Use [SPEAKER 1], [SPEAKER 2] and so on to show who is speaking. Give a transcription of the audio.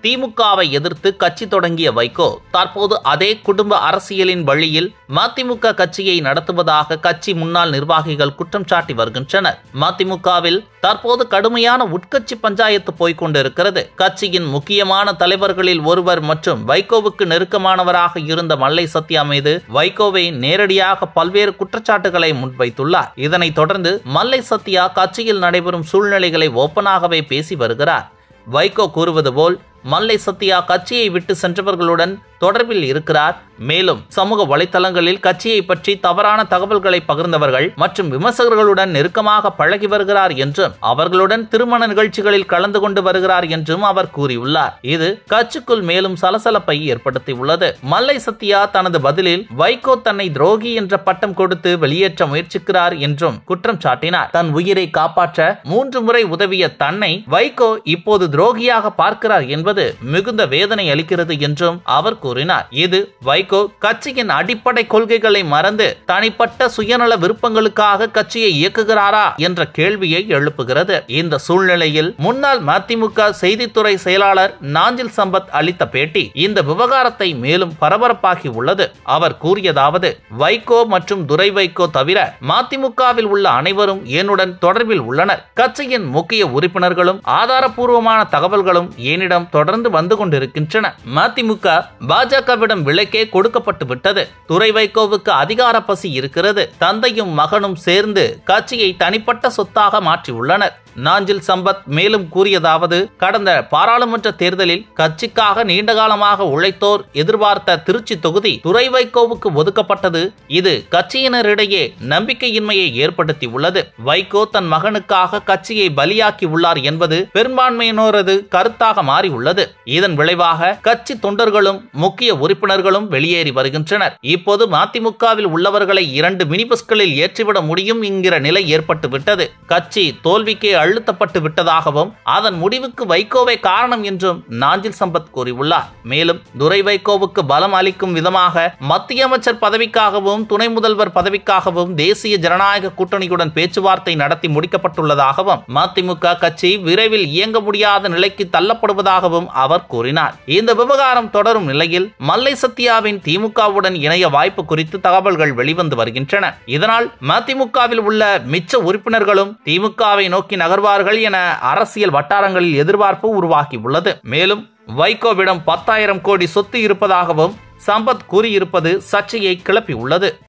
[SPEAKER 1] திமுகவை எதிர்த்து கட்சி தொடங்கிய வைகோ தற்போது அதே குடும்ப அரசியலின் வழியில் மதிமுக கட்சியை நடத்துவதாக கட்சி முன்னாள் நிர்வாகிகள் குற்றம் சாட்டி வருகின்றனர். மதிமுகவில் தற்போது கடுமையான உட்கட்சி பஞ்சாயத்து போய்கொண்டிருக்கிறது. கட்சியின் முக்கியமான தலைவர்களில் ஒருவர் மற்றும் வைகோவுக்கு நெருக்கமானவராக இருந்த மல்லை சத்யா மீது வைகோவை நேரடியாக பல்வேறு குற்றச்சாட்டுகளை முன்வைத்துள்ளார். இதனைத் தொடர்ந்து மல்லை சத்யா கட்சியில் நடைபெறும் சூழ்நிலைகளை ஓப்பனாகவே பேசி வருகிறார். வைகோ கூறுவது போல் மல்லை சத்யா கட்சியை விட்டு சென்றவர்களுடன் தொடர்பில் இருக்கிறார். மேலும் சமூக வலைதளங்களில் கட்சியை பற்றி தவறான தகவல்களை பகிர்ந்தவர்கள் மற்றும் விமர்சகர்களுடன் நெருக்கமாக பழகி வருகிறார் என்றும் அவர்களுடன் திருமண நிகழ்ச்சிகளில் கலந்து கொண்டு வருகிறார் என்றும் அவர் கூறியுள்ளார். இது கட்சிக்குள் மேலும் சலசலப்பை ஏற்படுத்தியுள்ளது. மல்லை சத்யா தனது பதிலில் வைகோ தன்னை துரோகி என்ற பட்டம் கொடுத்து வெளியேற்ற முயற்சிக்கிறார் என்றும் குற்றம் சாட்டினார். தன் உயிரை காப்பாற்ற 3 முறை உதவிய தன்னை வைகோ இப்போது துரோகியாக பார்க்கிறார் என்பது மிகுந்த வேதனை அளிக்கிறது என்றும் அவர் கூறினார். இது வைகோ கட்சியின் அடிப்படை கொள்கைகளை மறந்து தனிப்பட்ட சுயநல விருப்பங்களுக்காக கட்சியை இயக்குகிறாரா என்ற கேள்வியை எழுப்புகிறது. இந்த சூழ்நிலையில் முன்னாள் மதிமுக செய்தித்துறை செயலாளர் நாஞ்சில் சம்பத் அளித்த பேட்டி இந்த விவகாரத்தை மேலும் பரபரப்பாகி உள்ளது. அவர் கூறியதாவது: வைகோ மற்றும் துரை வைகோ தவிர மதிமுகவில் உள்ள அனைவரும் என்னுடன் தொடர்பில் உள்ளனர். கட்சியின் முக்கிய உறுப்பினர்களும் ஆதாரப்பூர்வமான தகவல்களும் என்னிடம் தொடர்ந்து வந்து கொண்டிருக்கின்றன. மதிமுக பாஜகவிடம் விலைக்கே கொடுக்கப்பட்டு விட்டது. துரை வைகோவுக்கு அதிகார பசி இருக்கிறது. தந்தையும் மகனும் சேர்ந்து கட்சியை தனிப்பட்ட சொத்தாக மாற்றியுள்ளனர். நாஞ்சில் சம்பத் மேலும் கூறியதாவது: கடந்த பாராளுமன்ற தேர்தலில் கட்சிக்காக நீண்டகாலமாக உழைத்தோர் எதிர்பார்த்த திருச்சி தொகுதி துரை வைகோவுக்கு ஒதுக்கப்பட்டது. இது கட்சியினரிடையே நம்பிக்கையின்மையை ஏற்படுத்தி உள்ளது. வைகோ தன் மகனுக்காக கட்சியை பலியாக்கி உள்ளார் என்பது பெரும்பான்மையினரது கருத்தாக மாறியுள்ளது. இதன் விளைவாக கட்சி தொண்டர்களும் முக்கிய உறுப்பினர்களும் வெளியேறி வருகின்றனர். இப்போது மதிமுகவில் உள்ளவர்களை 2 மினி பஸ்களில் ஏற்றிவிட முடியும் என்கிற நிலை ஏற்பட்டுவிட்டது. கட்சி தோல்விக்கு அழுத்தப்பட்டு விட்டதாகவும் அதன் முடிவுக்கு வைகோவே காரணம் என்றும் நாஞ்சில் சம்பத் கூறியுள்ளார். மேலும் துரை வைகோவுக்கு பலம் அளிக்கும் விதமாக மத்திய அமைச்சர் பதவிக்காகவும் துணை முதல்வர் பதவிக்காகவும் தேசிய ஜனநாயக கூட்டணியுடன் பேச்சுவார்த்தை நடத்தி முடிக்கப்பட்டுள்ளதாகவும் மதிமுக கட்சி விரைவில் இயங்க முடியாத நிலைக்கு தள்ளப்படுவதாகவும் அவர் கூறினார். இந்த விவகாரம் தொடரும் நிலையில் மல்லை சத்யாவின் திமுகவுடன் இணைய வாய்ப்பு குறித்து தகவல்கள் வெளிவந்து வருகின்றன. இதனால் மதிமுகவில் உள்ள மிச்ச உறுப்பினர்களும் திமுகவை நோக்கி நகர்வார்கள் என அரசியல் வட்டாரங்களில் எதிர்பார்ப்பு உருவாகி உள்ளது. மேலும் வைகோவிடம் 10,000 கோடி சொத்து இருப்பதாகவும் சம்பத் கூறியிருப்பது சர்ச்சையை கிளப்பியுள்ளது.